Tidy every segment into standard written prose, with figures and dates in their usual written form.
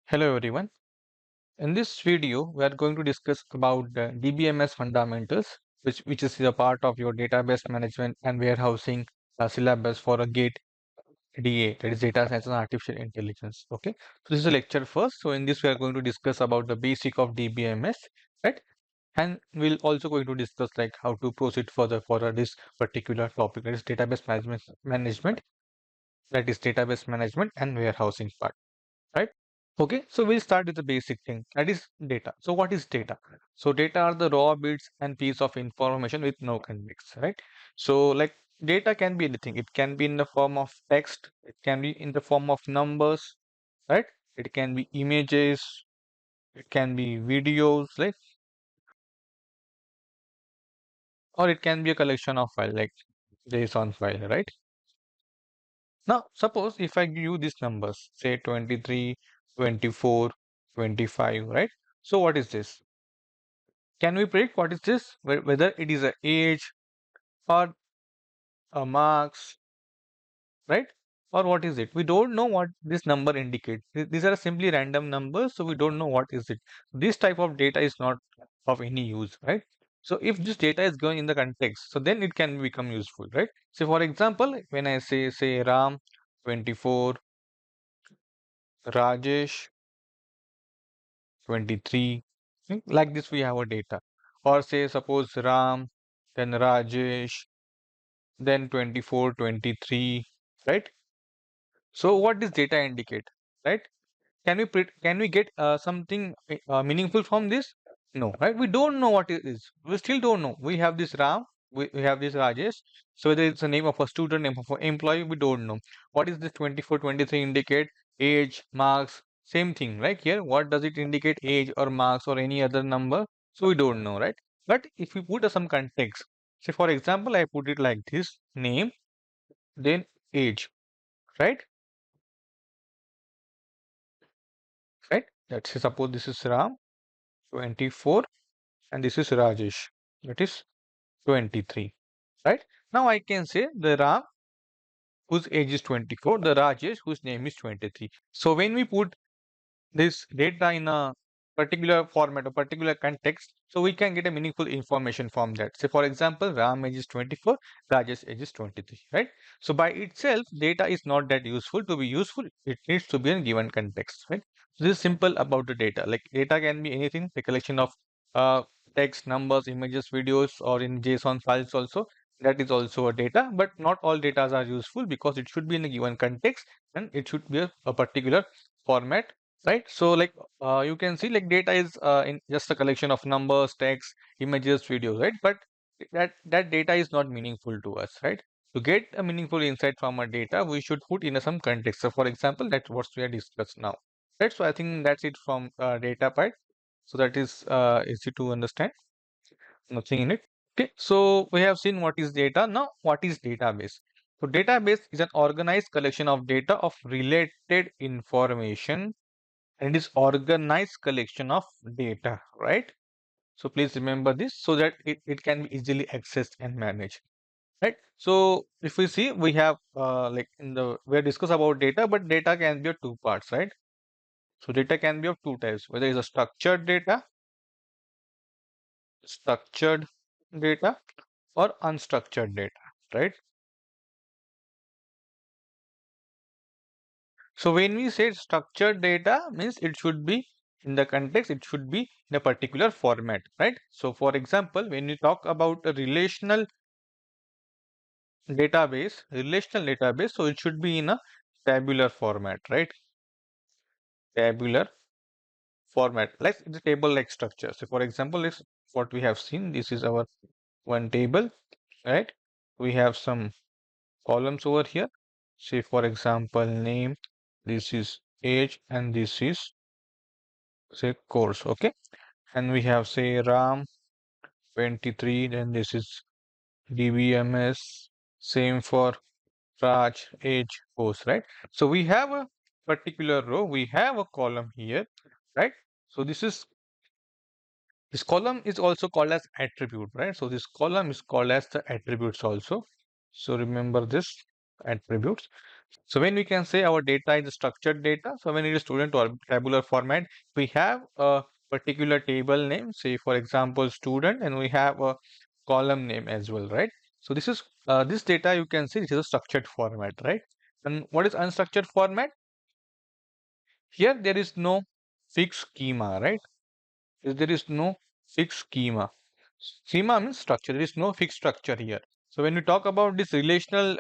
Hello everyone. In this video, we are going to discuss about the DBMS fundamentals, which is a part of your database management and warehousing syllabus for a GATE DA, that is Data Science and Artificial Intelligence. Okay, so this is a lecture first. So in this, we are going to discuss about the basic of DBMS, right? And we'll also going to discuss like how to proceed further for this particular topic, that is management, that is database management and warehousing part, right? Okay, so we'll start with the basic thing, that is data. So what is data? So data are the raw bits and piece of information with no context, right? So like data can be anything. It can be in the form of text, it can be in the form of numbers, right? It can be images, it can be videos, like, or it can be a collection of file like JSON file, right? Now, suppose if I give you these numbers, say 23, 24, 25, right? So what is this? Can we predict what is this? Whether it is a age or a marks, right? Or what is it? We don't know what this number indicates. These are simply random numbers, so we don't know what is it. This type of data is not of any use, right? So if this data is going in the context, so then it can become useful, right? So for example, when I say Ram 24, Rajesh 23, like this we have a data. Or say suppose Ram, then Rajesh, then 24, 23, right? So what does data indicate, right? Can we get something meaningful from this? No, right? We don't know what it is. We still don't know. We have this Ram, we have this Rajesh. So whether it's the name of a student, name of an employee, we don't know. What is this 24, 23 indicate? Age, marks, same thing, right? Here, what does it indicate? Age or marks or any other number? So we don't know, right? But if we put some context, say for example, I put it like this: name, then age, right? Right? Let's say suppose this is Ram 24 and this is Rajesh, that is 23. Right? Now I can say the Ram whose age is 24, the Rajesh whose name is 23. So when we put this data in a particular format or particular context, so we can get a meaningful information from that. Say for example, Ram age is 24, Rajesh age is 23, right? So by itself, data is not that useful. To be useful, it needs to be in given context, right? So this is simple about the data. Like data can be anything, the collection of uh, text, numbers, images, videos, or in JSON files also. That is also a data, but not all data are useful because it should be in a given context and it should be a particular format, right? So like you can see like data is in just a collection of numbers, text, images, videos, right? But that data is not meaningful to us, right? To get a meaningful insight from our data, we should put in some context. So for example, that's what we are discussed now, right? So I think that's it from data part. So that is easy to understand, nothing in it. Okay, so we have seen what is data. Now what is database? So database is an organized collection of data of related information, and it is organized collection of data, right? So please remember this so that it can be easily accessed and managed, right? So if we see, we have like in the we discuss about data, but data can be of two parts, right? So data can be of two types, whether it's a structured data or unstructured data, right? So when we say structured data, means it should be in the context, it should be in a particular format, right? So for example, when you talk about a relational database, so it should be in a tabular format, right? Tabular format, like the table like structure. So for example, is what we have seen. This is our one table, right? We have some columns over here. Say for example, name, this is age, and this is say course, okay? And we have say RAM 23, then this is DBMS, same for Raj, age, course, right? So we have a particular row, we have a column here, right? So this column is also called as attribute, right? So this column is called as the attributes also. So remember this attributes. So when we can say our data is structured data, so when it is student or tabular format, we have a particular table name, say for example student, and we have a column name as well, right? So this is this data you can see it is a structured format, right? And what is unstructured format? Here there is no fixed schema, right? There is no fixed schema. Schema means structure. There is no fixed structure here. So when we talk about this relational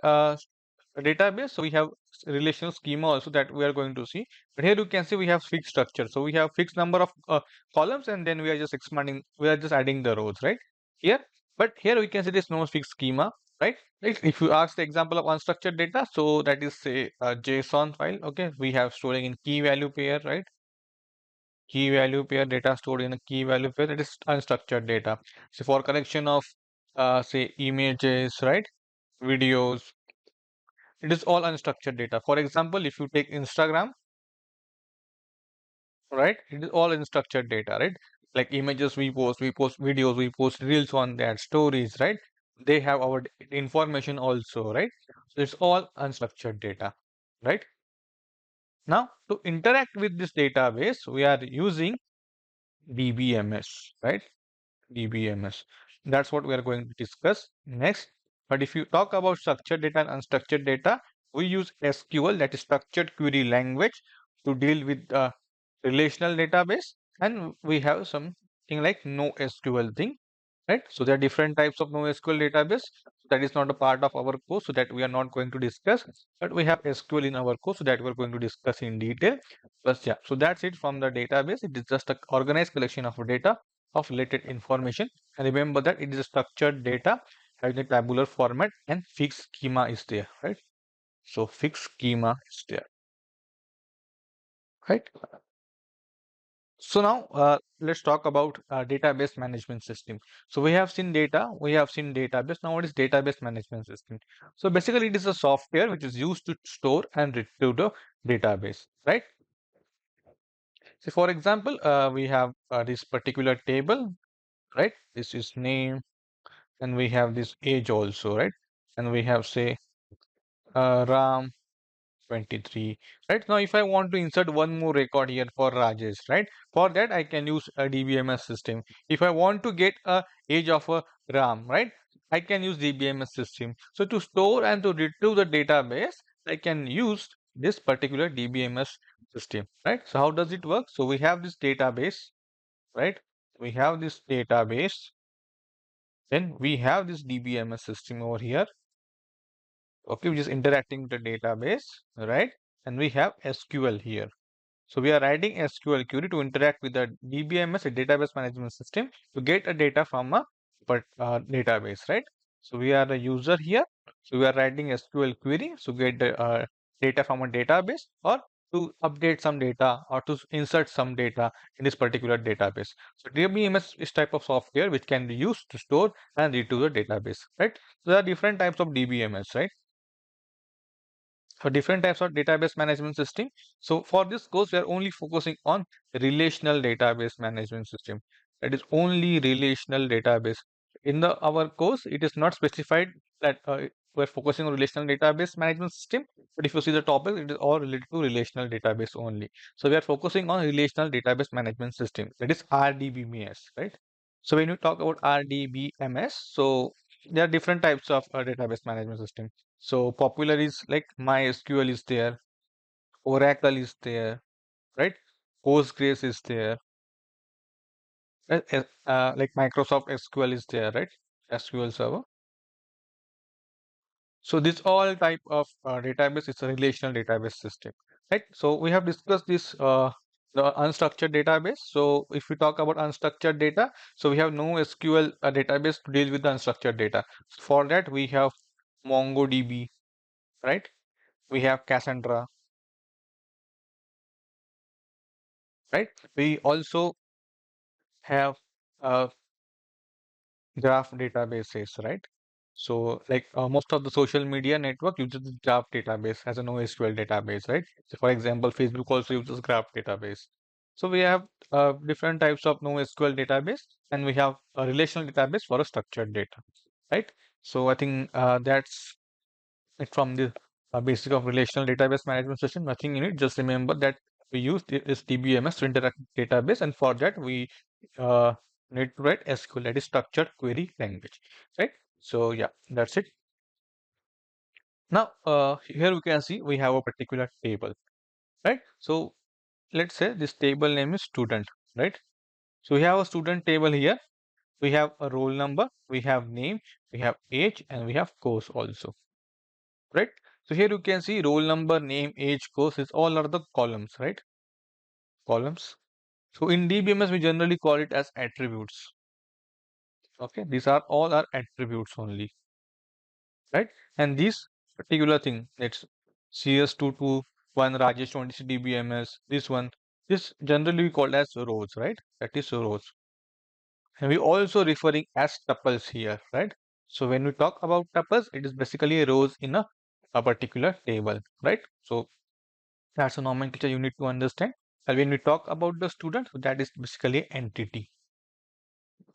database, so we have relational schema also that we are going to see. But here you can see we have fixed structure. So we have fixed number of columns, and then we are just expanding. We are just adding the rows, right? Here, but here we can see there is no fixed schema, right? Like if you ask the example of unstructured data, so that is say a JSON file. Okay, we have storing in key value pair, right? Key value pair data stored in a key value pair, that is unstructured data. So for collection of say images, right, videos, it is all unstructured data. For example, if you take Instagram, right, it is all unstructured data, right? Like images we post videos, we post reels on that, stories, right? They have our information also, right? So it's all unstructured data, right? Now to interact with this database we are using DBMS, right? DBMS. That's what we are going to discuss next. But if you talk about structured data and unstructured data, we use SQL, that is structured query language, to deal with the relational database, and we have something like NoSQL thing, right? So there are different types of NoSQL database. That is not a part of our course, so that we are not going to discuss. But we have SQL in our course, so that we're going to discuss in detail. But yeah, so that's it from the database. It is just a organized collection of data of related information. And remember that it is a structured data having a tabular format, and fixed schema is there, right? So fixed schema is there, right? So now let's talk about database management system. So we have seen data, we have seen database. Now what is database management system? So basically it is a software which is used to store and retrieve the database, right? So for example, we have this particular table, right? This is name, and we have this age also, right? And we have say RAM 23, right? Now if I want to insert one more record here for Rajesh, right, for that I can use a DBMS system. If I want to get a age of a RAM, right, I can use DBMS system. So to store and to retrieve the database, I can use this particular DBMS system, right? So how does it work? So we have this database, right? We have this database, then we have this DBMS system over here, okay, which is interacting with the database, right? And we have SQL here. So we are writing SQL query to interact with the DBMS, a database management system, to get a data from a database, right? So we are a user here. So we are writing SQL query to get the data from a database, or to update some data, or to insert some data in this particular database. So DBMS is type of software which can be used to store and retrieve the database, right? So there are different types of DBMS, right? For different types of database management system. So for this course, we are only focusing on relational database management system. That is only relational database. In the our course, it is not specified that we're focusing on relational database management system. But if you see the topic, it is all related to relational database only. So we are focusing on relational database management system. That is RDBMS, right? So when you talk about RDBMS, so there are different types of database management system. So popular is like MySQL is there, Oracle is there, right? Postgres is there, like Microsoft SQL is there, right? SQL Server. So this all type of database is a relational database system, right? So we have discussed this the unstructured database. So if we talk about unstructured data, so we have no SQL database to deal with the unstructured data. For that we have MongoDB, right? We have Cassandra, right? We also have graph databases, right? So like most of the social media network uses the graph database as a NoSQL database, right? So for example, Facebook also uses graph database. So we have different types of NoSQL database, and we have a relational database for a structured data, right? So I think that's it from the basic of relational database management system. Nothing in it. Just remember that we use this DBMS to interact with database, and for that we uh, need to write SQL, that is structured query language, right? So yeah, that's it. Now here we can see we have a particular table, right? So let's say this table name is student, right? So we have a student table here. We have a roll number, we have name, we have age, and we have course also, right? So here you can see roll number, name, age, course is all are the columns, right? Columns. So in DBMS we generally call it as attributes. Okay, these are all our attributes only, right? And this particular thing, let's CS221 Rajesh 26 DBMS, this one, this generally called as rows, right? That is rows. And we also referring as tuples here, right? So when we talk about tuples, it is basically rows in a particular table, right? So that's a nomenclature you need to understand. And when we talk about the student, that is basically entity,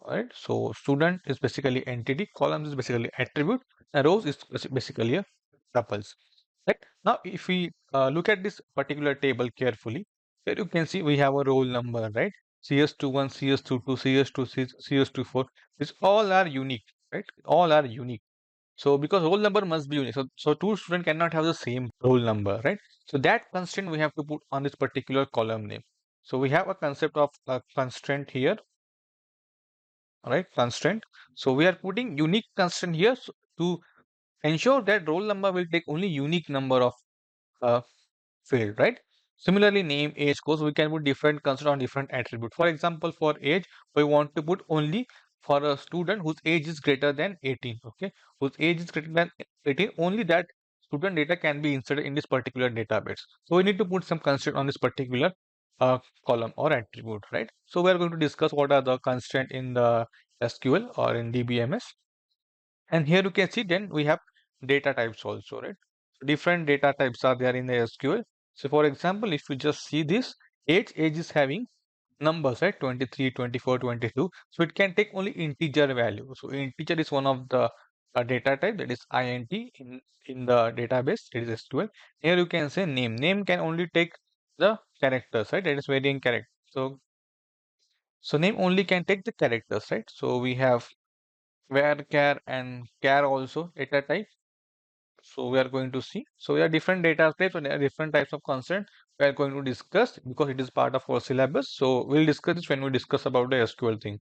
right? So student is basically entity, columns is basically attribute, and rows is basically a tuples. Right? Now, if we look at this particular table carefully, here you can see we have a roll number, right? CS21, CS22, CS2, CS24. These all are unique, right? All are unique. So because roll number must be unique. So two students cannot have the same roll number, right? So that constraint we have to put on this particular column name. So we have a concept of a constraint here, all right? Constraint. So we are putting unique constraint here to ensure that roll number will take only unique number of uh, field, right? Similarly, name, age, course, we can put different constraint on different attribute. For example, for age, we want to put only for a student whose age is greater than 18, okay? Whose age is greater than 18, only that student data can be inserted in this particular database. So we need to put some constraint on this particular uh, column or attribute, right? So we are going to discuss what are the constraint in the SQL or in DBMS. And here you can see then we have data types also, right? So different data types are there in the SQL. So for example, if you just see this, age is having numbers, right? 23, 24, 22. So it can take only integer value. So integer is one of the data type, that is int in the database, it is SQL. Here you can say name. Name can only take the characters, right? That is varying character. So name only can take the characters, right? So we have where, char, and char also data type. So we are going to see. So we have different data types and there are different types of constant we are going to discuss because it is part of our syllabus. So we'll discuss this when we discuss about the SQL thing,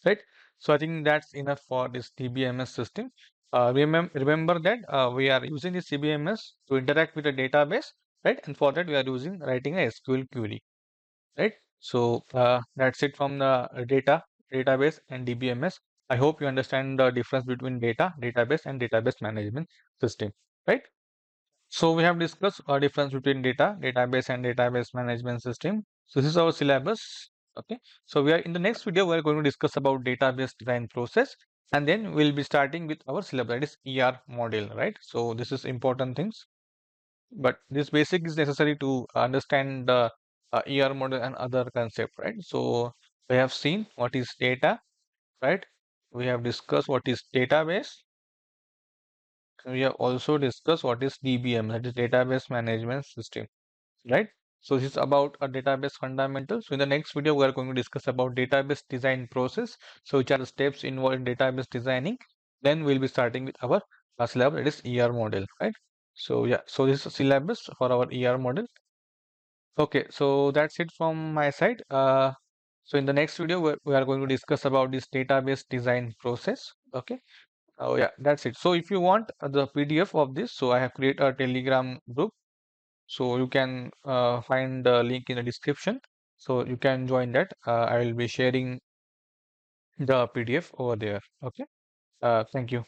right? So I think that's enough for this TBMS system. Remember that we are using this CBMS to interact with the database, right? And for that we are using writing a SQL query, right? So that's it from the database and DBMS. I hope you understand the difference between database and database management system, right? So we have discussed a difference between database and database management system. So this is our syllabus. Okay. So we are in the next video, we are going to discuss about database design process, and then we'll be starting with our syllabus, that is ER model, right? So this is important things, but this basic is necessary to understand the ER model and other concept, right? So we have seen what is data, right? We have discussed what is database. We have also discussed what is DBM, that is database management system, right? So this is about a database fundamentals. So in the next video, we are going to discuss about database design process. So which are the steps involved in database designing. Then we'll be starting with our syllabus, that is ER model, right? So yeah, so this is syllabus for our ER model. Okay, so that's it from my side. So in the next video, we are going to discuss about this database design process. Okay. Oh yeah, that's it. So if you want the PDF of this, so I have created a Telegram group. So you can find the link in the description. So you can join that. I will be sharing the PDF over there. Okay. Thank you.